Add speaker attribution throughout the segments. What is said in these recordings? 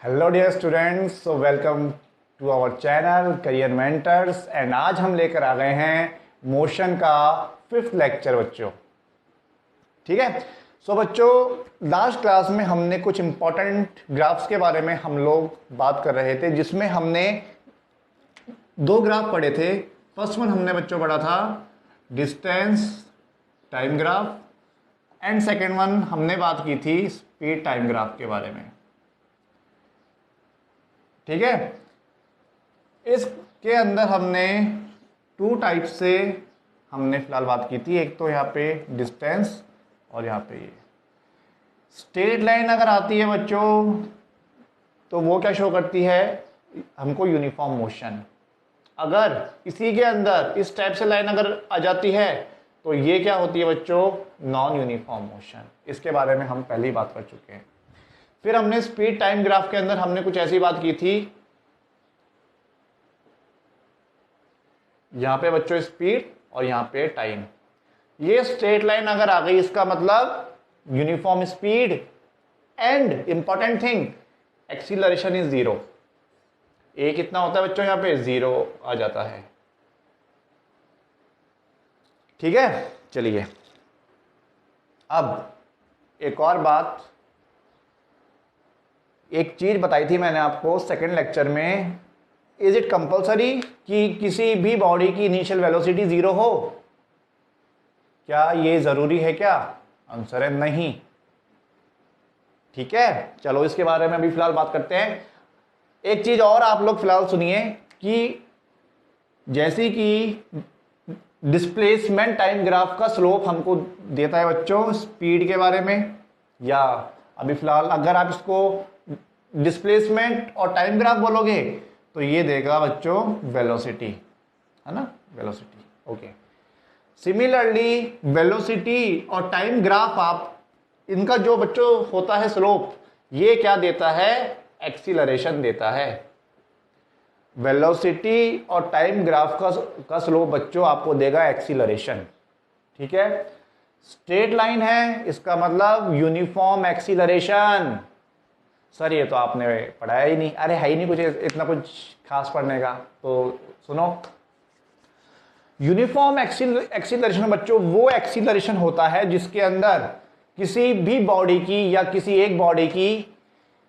Speaker 1: Hello dear students, so welcome to our channel career mentors. And आज हम लेकर आ गए हैं मोशन का 5th लेक्चर बच्चों। ठीक है। सो बच्चों, लास्ट क्लास में हमने कुछ इंपॉर्टेंट ग्राफ्स के बारे में हम लोग बात कर रहे थे, जिसमें हमने 2 ग्राफ पढ़े थे। फर्स्ट वन हमने बच्चों पढ़ा था distance time graph, and second one हमने बात की थी स्पीड टाइम ग्राफ के बारे में। ठीक है। इसके अंदर हमने 2 टाइप से हमने फिलहाल बात की थी। एक तो यहाँ पे डिस्टेंस और यहाँ पे ये स्ट्रेट लाइन अगर आती है बच्चों तो वो क्या शो करती है हमको, यूनिफॉर्म मोशन। अगर इसी के अंदर इस टाइप से लाइन अगर आ जाती है तो ये क्या होती है बच्चों, नॉन यूनिफॉर्म मोशन। इसके बारे में हम पहले ही बात कर चुके हैं। फिर हमने स्पीड टाइम ग्राफ के अंदर हमने कुछ ऐसी बात की थी, यहां पे बच्चों स्पीड और यहां पे टाइम। ये स्ट्रेट लाइन अगर आ गई इसका मतलब uniform speed, and important thing acceleration is 0। ए कितना होता है बच्चों, यहां पे 0 आ जाता है। ठीक है। चलिए अब एक और बात, एक चीज बताई थी मैंने आपको सेकंड लेक्चर में, इज इट कंपल्सरी कि किसी भी बॉडी की इनिशियल वेलोसिटी 0 हो? क्या ये जरूरी है क्या? आंसर है नहीं। ठीक है। चलो इसके बारे में अभी फिलहाल बात करते हैं। एक चीज और आप लोग फिलहाल सुनिए कि जैसे कि डिस्प्लेसमेंट टाइम ग्राफ का स्लोप हमको देता है बच्चों स्पीड के बारे में, या अभी फिलहाल अगर आप इसको डिस्प्लेसमेंट और टाइम ग्राफ बोलोगे तो ये देगा बच्चों वेलोसिटी, है ना, वेलोसिटी। ओके। सिमिलरली वेलोसिटी और टाइम ग्राफ, आप इनका जो बच्चों होता है स्लोप, ये क्या देता है, एक्सीलरेशन देता है। वेलोसिटी और टाइम ग्राफ का स्लोप बच्चों आपको देगा एक्सीलरेशन। ठीक है। स्ट्रेट लाइन है, इसका मतलब यूनिफॉर्म एक्सीलरेशन। सर ये तो आपने पढ़ाया ही नहीं। अरे है ही नहीं कुछ इतना कुछ खास पढ़ने का, तो सुनो। यूनिफॉर्म एक्सीलरेशन बच्चों वो एक्सीलरेशन होता है जिसके अंदर किसी भी बॉडी की या किसी एक बॉडी की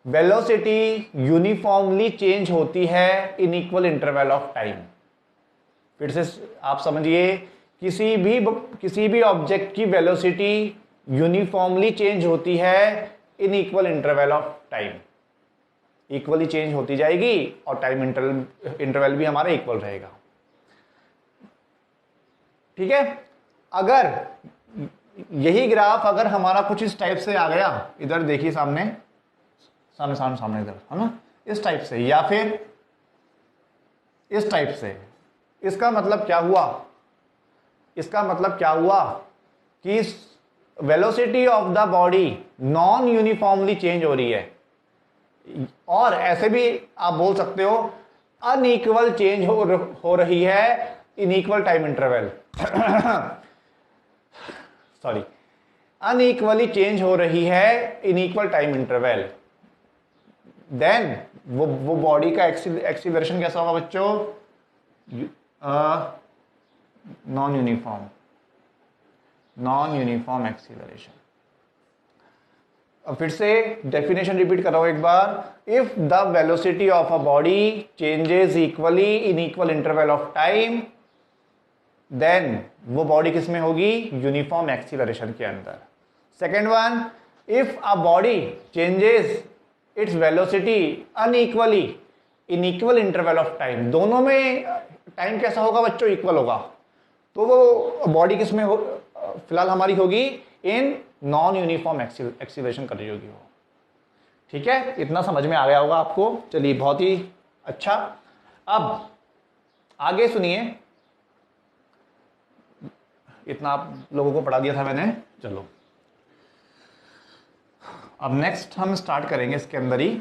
Speaker 1: वेलोसिटी यूनिफॉर्मली चेंज होती है in equal interval of time. फिर से आप समझिए, किसी भी ऑब्जेक्ट की वेलोसिटी यूनिफॉर्मली चेंज होती है in equal interval of time. Equally change होती जाएगी और टाइम इंटरवल भी हमारा इक्वल रहेगा। ठीक है। अगर यही ग्राफ अगर हमारा कुछ इस टाइप से आ गया, इधर देखिए सामने इधर, है ना, इस टाइप से, या फिर इस टाइप से, इसका मतलब क्या हुआ, इसका मतलब क्या हुआ कि velocity of the body non uniformly change हो रही है। और ऐसे भी आप बोल सकते हो अनइक्वल चेंज हो रही है in equal time interval. Sorry, unequally change हो रही है in equal time interval. Then वो बॉडी का एक्सीलरेशन कैसा होगा बच्चों, नॉन यूनिफॉर्म एक्सीलरेशन। अब फिर से डेफिनेशन रिपीट कर रहा हूं एक बार। If the velocity of a body changes equally in equal interval of time, then वो बॉडी किस में होगी, यूनिफॉर्म एक्सीलरेशन के अंदर। Second one, if a body changes its velocity unequally in equal interval of time, दोनों में time कैसा होगा बच्चों, इक्वल होगा, तो वो बॉडी किस में हो, फिलहाल हमारी होगी इन नॉन यूनिफॉर्म एक्सीलरेशन कर रही होगी वो। ठीक है। इतना समझ में आ गया होगा आपको। चलिए, बहुत ही अच्छा। अब आगे सुनिए, इतना आप लोगों को पढ़ा दिया था मैंने। चलो अब नेक्स्ट हम स्टार्ट करेंगे इसके अंदर ही।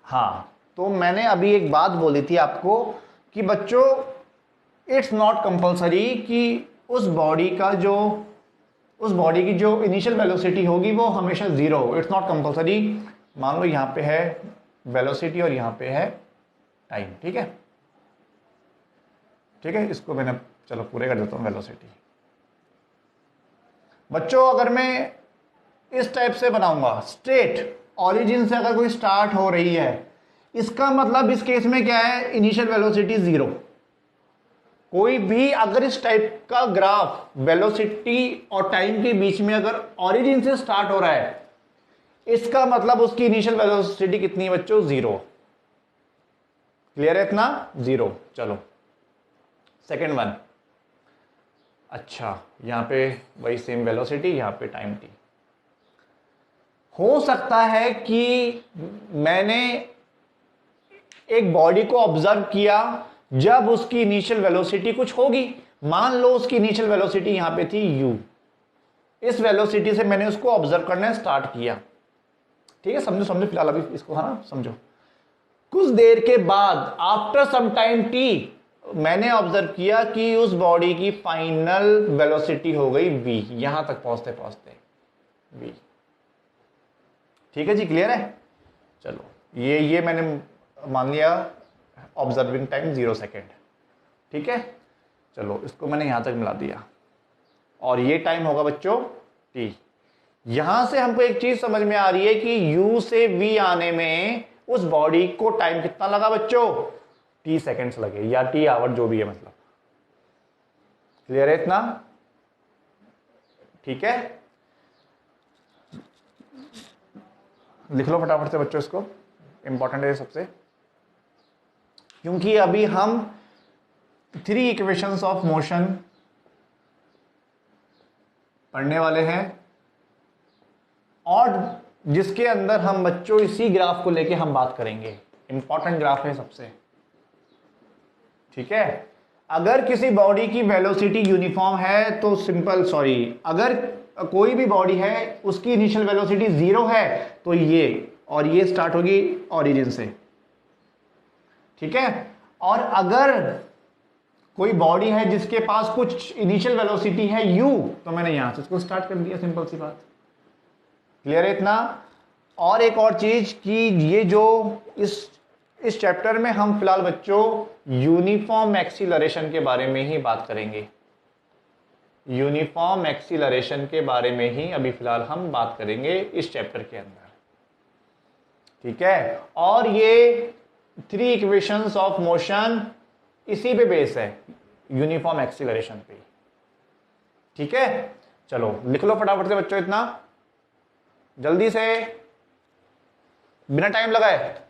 Speaker 1: हाँ, तो मैंने अभी एक बात बोली थी आपको कि बच्चों इट्स नॉट कंपल्सरी कि उस बॉडी की जो इनिशियल वेलोसिटी होगी वो हमेशा 0 हो। It's not compulsory. मान लो यहाँ पे है वेलोसिटी और यहाँ पे है टाइम, ठीक है, ठीक है, इसको मैंने चलो पूरे कर देता हूँ वेलोसिटी। बच्चों अगर मैं इस टाइप से बनाऊंगा, स्ट्रेट ऑरिजिन से अगर कोई स्टार्ट हो रही है, इसका मतलब इस केस में क्या है, इनिशियल वेलोसिटी 0। कोई भी अगर इस टाइप का ग्राफ वेलोसिटी और टाइम के बीच में अगर ऑरिजिन से स्टार्ट हो रहा है, इसका मतलब उसकी इनिशियल वेलोसिटी कितनी है बच्चों, 0। क्लियर है इतना, 0। चलो सेकेंड वन। अच्छा यहां पे वही सेम वेलोसिटी, यहां पे टाइम t। हो सकता है कि मैंने एक बॉडी को ऑब्जर्व किया जब उसकी इनिशियल वेलोसिटी कुछ होगी, मान लो उसकी इनिशियल वेलोसिटी यहां पे थी u, इस वेलोसिटी से मैंने उसको ऑब्जर्व करना स्टार्ट किया, ठीक है, समझो समझो फिलहाल अभी इसको, है ना, समझो। कुछ देर के बाद आफ्टर सम टाइम t मैंने ऑब्जर्व किया कि उस बॉडी की फाइनल वेलोसिटी हो गई v, यहां तक पहुंचते पहुंचते v। ठीक है जी, क्लियर है। चलो ये मैंने मान लिया ऑब्जर्विंग टाइम 0 सेकेंड, ठीक है। चलो इसको मैंने यहां तक मिला दिया और ये टाइम होगा बच्चों t। यहां से हमको एक चीज समझ में आ रही है कि u से v आने में उस बॉडी को टाइम कितना लगा बच्चों, t सेकेंड्स लगे या t आवर, जो भी है मतलब। क्लियर है इतना, ठीक है। लिख लो फटाफट से बच्चों इसको, इंपॉर्टेंट है सबसे, क्योंकि अभी हम 3 इक्वेशंस ऑफ मोशन पढ़ने वाले हैं और जिसके अंदर हम बच्चों इसी ग्राफ को लेके हम बात करेंगे। इंपॉर्टेंट ग्राफ है सबसे, ठीक है। अगर किसी बॉडी की वेलोसिटी यूनिफॉर्म है तो सिंपल, सॉरी, अगर कोई भी बॉडी है उसकी इनिशियल वेलोसिटी 0 है तो ये और ये स्टार्ट होगी ओरिजिन से, ठीक है। और अगर कोई बॉडी है जिसके पास कुछ इनिशियल वेलोसिटी है u, तो मैंने यहां से इसको स्टार्ट कर दिया, सिंपल सी बात। क्लियर है इतना। और एक और चीज कि ये जो इस चैप्टर में हम फिलहाल बच्चों यूनिफॉर्म एक्सीलरेशन के बारे में ही बात करेंगे, यूनिफॉर्म एक्सीलरेशन के बारे में ही अभी फिलहाल हम बात करेंगे इस चैप्टर के अंदर, ठीक है। और ये 3 इक्वेशंस ऑफ मोशन इसी पे बेस है, यूनिफॉर्म एक्सीलरेशन पे, ठीक है। चलो लिख लो फटाफट से बच्चों इतना, जल्दी से, बिना टाइम लगाए।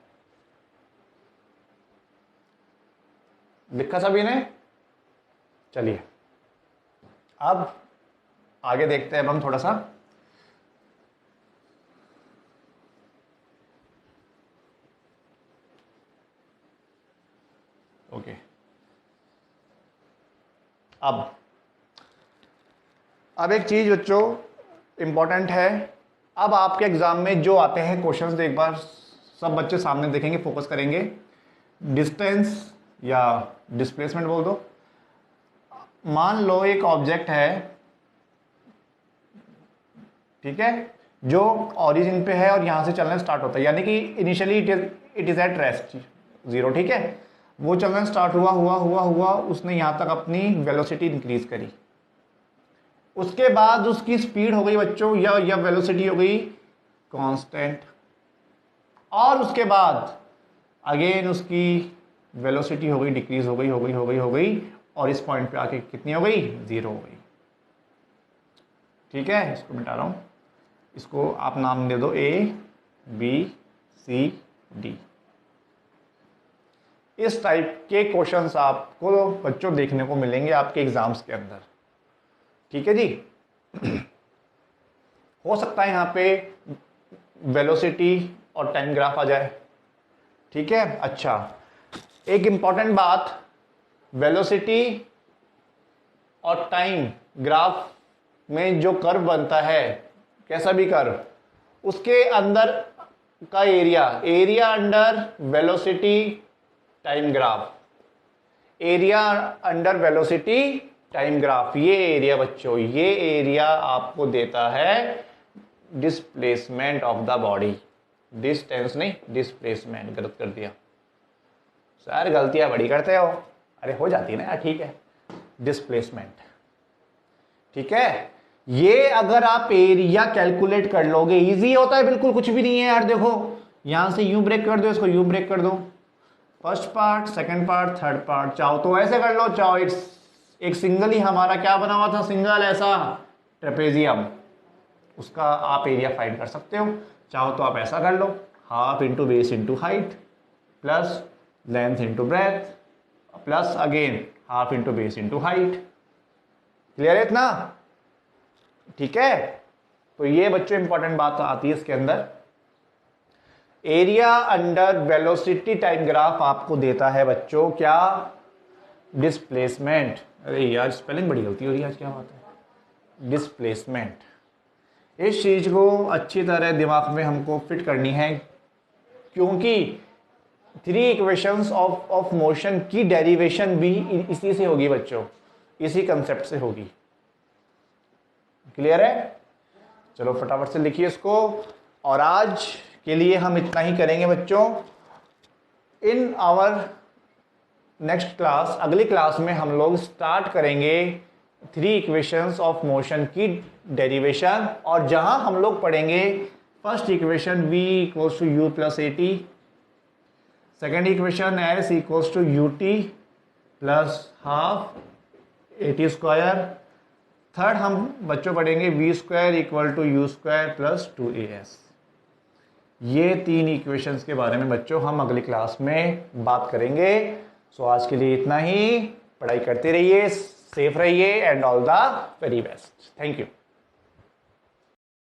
Speaker 1: लिखा सभी ने, चलिए अब आगे देखते हैं अब हम थोड़ा सा। ओके, अब एक चीज बच्चों इंपॉर्टेंट है। अब आपके एग्जाम में जो आते हैं क्वेश्चंस, एक बार सब बच्चे सामने देखेंगे, फोकस करेंगे। डिस्टेंस या डिस्प्लेसमेंट बोल दो। मान लो एक ऑब्जेक्ट है, ठीक है, जो ओरिजिन पे है और यहां से चलना स्टार्ट होता है, यानी कि initially it is at rest 0, ठीक है। वो चलना स्टार्ट हुआ, उसने यहां तक अपनी वेलोसिटी इंक्रीज करी, उसके बाद उसकी स्पीड हो गई बच्चों या वेलोसिटी हो गई कांस्टेंट, और उसके बाद अगेन उसकी वेलोसिटी हो गई डिक्रीज हो गई और इस पॉइंट पे आके कितनी हो गई, 0 हो गई, ठीक है। इसको मिटा रहा हूं, इसको आप नाम दे दो ABCD। इस टाइप के क्वेश्चंस आपको बच्चों देखने को मिलेंगे आपके एग्जाम्स के अंदर, ठीक है जी। हो सकता है यहां पे वेलोसिटी और टाइम ग्राफ आ जाए, ठीक है। अच्छा, एक इंपॉर्टेंट बात, वेलोसिटी और टाइम ग्राफ में जो कर्व बनता है, कैसा भी कर्व, उसके अंदर का area under velocity time graph, area under velocity time graph, ये एरिया बच्चों, ये एरिया आपको देता है displacement of the body, distance नहीं, डिस्प्लेसमेंट, गलत कर दिया सर, गलतियां बड़ी करते हो। अरे हो जाती है ना यार, ठीक है, डिस्प्लेसमेंट। ठीक है, ये अगर आप एरिया कैलकुलेट कर लोगे, इजी होता है बिल्कुल, कुछ भी नहीं है यार। देखो यहां से यूं ब्रेक कर दो, इसको यूं ब्रेक कर दो, first part, second part, third part, चाहो तो ऐसे कर लो, चाहो एक सिंगल ही हमारा क्या बना हुआ था, सिंगल ऐसा ट्रेपेजियम, उसका आप एरिया फाइंड कर सकते हो। चाहो तो आप ऐसा कर लो, half into base into height plus length into breadth plus again half into base into height. Clear है इतना? ठीक है, तो ये बच्चों इंपॉर्टेंट बात आती है इसके अंदर। Area under velocity time graph आपको देता है बच्चों क्या, डिस्प्लेसमेंट। अरे यार स्पेलिंग बड़ी गलती हो रही है आज, क्या बात है, डिस्प्लेसमेंट। इस चीज को अच्छी तरह दिमाग में हमको फिट करनी है, क्योंकि 3 इक्वेशंस ऑफ मोशन की डेरिवेशन भी इसी से होगी बच्चों, इसी कंसेप्ट से होगी। क्लियर है? चलो फटाफट से लिखिए इसको। और आज के लिए हम इतना ही करेंगे बच्चों। इन आवर नेक्स्ट क्लास, अगली क्लास में हम लोग स्टार्ट करेंगे 3 इक्वेशंस ऑफ मोशन की डेरिवेशन, और जहां हम लोग पढ़ेंगे first equation v equals to u plus a t, second equation s equals to u t plus half a t square, third हम बच्चों पढ़ेंगे v square equal to u square plus 2as। ये 3 equations के बारे में बच्चों हम अगली क्लास में बात करेंगे। सो आज के लिए इतना ही, पढ़ाई करते रहिए, सेफ रहिए and all the very best. Thank you.